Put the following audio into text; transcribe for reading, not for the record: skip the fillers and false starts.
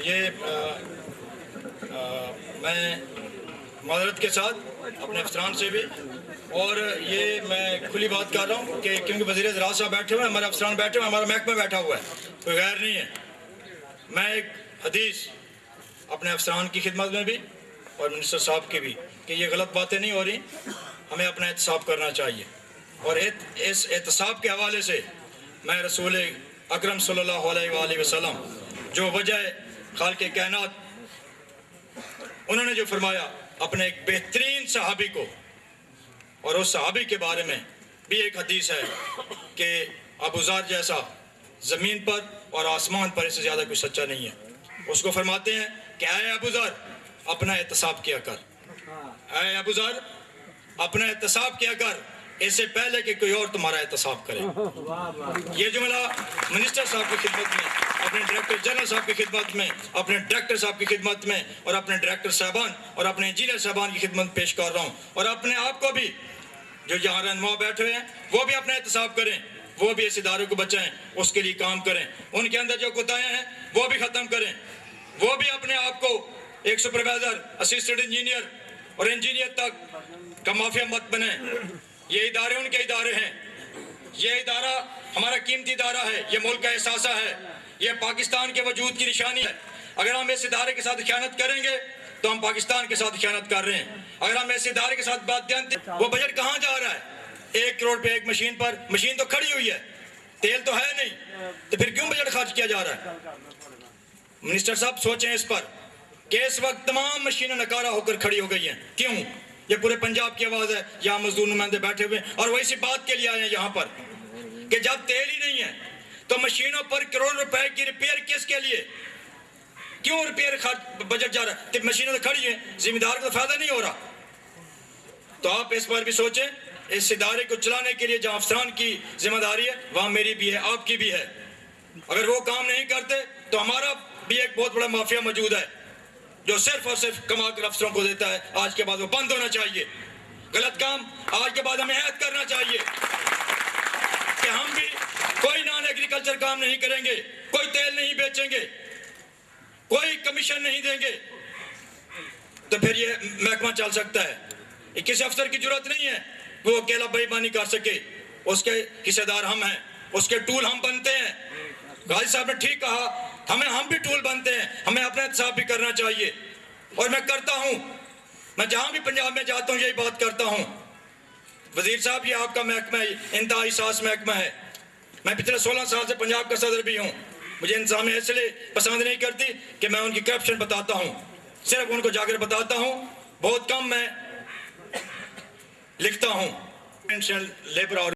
یہ میں معذرت کے ساتھ اپنے افسران سے بھی، اور یہ میں کھلی بات کر رہا ہوں کہ کیونکہ وزیر زراعت صاحب بیٹھے ہوئے ہیں، ہمارے افسران بیٹھے ہوئے ہیں، ہمارا محکمہ بیٹھا ہوا ہے، کوئی غیر نہیں ہے. میں ایک حدیث اپنے افسران کی خدمت میں بھی اور منسٹر صاحب کی بھی کہ یہ غلط باتیں نہیں ہو رہی، ہمیں اپنا احتساب کرنا چاہیے. اور اس احتساب کے حوالے سے میں رسول اکرم صلی اللہ علیہ وآلہ وسلم جو وجہ خالق کائنات انہوں نے جو فرمایا اپنے ایک بہترین صحابی کو، اور اس صحابی کے بارے میں بھی ایک حدیث ہے کہ ابو ذر جیسا زمین پر اور آسمان پر اس سے زیادہ کوئی سچا نہیں ہے. اس کو فرماتے ہیں کہ اے ابو ذر اپنا احتساب کیا کر، اے ابو ذر اپنا احتساب کیا کر اس سے پہلے کہ کوئی اور تمہارا احتساب کرے. یہ جملہ منسٹر صاحب کی خدمت میں، اپنے ڈائریکٹر جنرل صاحب کی خدمت میں، اپنے ڈائریکٹر صاحب کی خدمت میں، اور اپنے ڈائریکٹر صاحبان اور اپنے انجینئر صاحبان کی خدمت پیش کر رہا ہوں. اور اپنے آپ کو بھی جو یہاں رہنما بیٹھے ہوئے ہیں وہ بھی اپنا احتساب کریں، وہ بھی اس ادارے کو بچائیں، اس کے لیے کام کریں. ان کے اندر جو کوتاہیاں ہیں وہ بھی ختم کریں، وہ بھی اپنے آپ کو ایک سپروائزر، اسسٹنٹ انجینئر اور انجینئر تک کا مافیا مت بنیں. یہ ادارے ان کے ادارے ہیں، یہ ادارہ ہمارا قیمتی ادارہ ہے، یہ ملک کا احساسہ ہے، یہ پاکستان کے وجود کی نشانی ہے. اگر ہم اس ادارے کے ساتھ خیانت کریں گے تو ہم پاکستان کے ساتھ خیانت کر رہے ہیں. اگر ہم اس ادارے کے ساتھ بات جانتے، وہ بجٹ کہاں جا رہا ہے؟ 1 کروڑ پہ ایک مشین پر، مشین تو کھڑی ہوئی ہے، تیل تو ہے نہیں، تو پھر کیوں بجٹ خرچ کیا جا رہا ہے؟ منسٹر صاحب سوچیں اس پر کہ اس وقت تمام مشینیں نکارہ ہو کر کھڑی ہو گئی ہیں. کیوں؟ یہ پورے پنجاب کی آواز ہے، یہاں مزدور نمائندے بیٹھے ہوئے ہیں اور وہ اسی بات کے لیے آئے ہیں یہاں پر کہ جب تیل ہی نہیں ہے تو مشینوں پر کروڑ روپے کی ریپیئر کس کے لیے؟ کیوں ریپیئر بجٹ جا رہا ہے؟ مشینیں تو کھڑی ہیں، ذمہ دار کو فائدہ نہیں ہو رہا. تو آپ اس پر بھی سوچیں. اس ادارے کو چلانے کے لیے جہاں افسران کی ذمہ داری ہے وہاں میری بھی ہے، آپ کی بھی ہے. اگر وہ کام نہیں کرتے تو ہمارا بھی ایک بہت بڑا مافیا موجود ہے جو صرف اور صرف کما کر افسروں کو دیتا ہے. آج کے بعد وہ بند ہونا چاہیے. غلط کام آج کے بعد ہمیں عہد کرنا چاہیے کہ ہم بھی کوئی نان ایگریکلچر کام نہیں کریں گے، کوئی تیل نہیں بیچیں گے، کوئی کمیشن نہیں دیں گے. تو پھر یہ محکمہ چل سکتا ہے. کسی افسر کی ضرورت نہیں ہے وہ اکیلا بے ایمانی کر سکے. اس کے حصے دار ہم ہیں، اس کے ٹول ہم بنتے ہیں. غازی صاحب نے ٹھیک کہا، ہم بھی ٹول بنتے ہیں، ہمیں اپنا احتساب بھی کرنا چاہیے. اور میں کرتا ہوں، میں جہاں بھی پنجاب میں جاتا ہوں یہی بات کرتا ہوں. وزیر صاحب یہ آپ کا محکمہ انتہائی حساس محکمہ ہے. میں پچھلے 16 سال سے پنجاب کا صدر بھی ہوں. مجھے انتظامیہ اس لیے پسند نہیں کرتی کہ میں ان کی کرپشن بتاتا ہوں، صرف ان کو جا کر بتاتا ہوں. بہت کم میں لکھتا ہوں. لیبر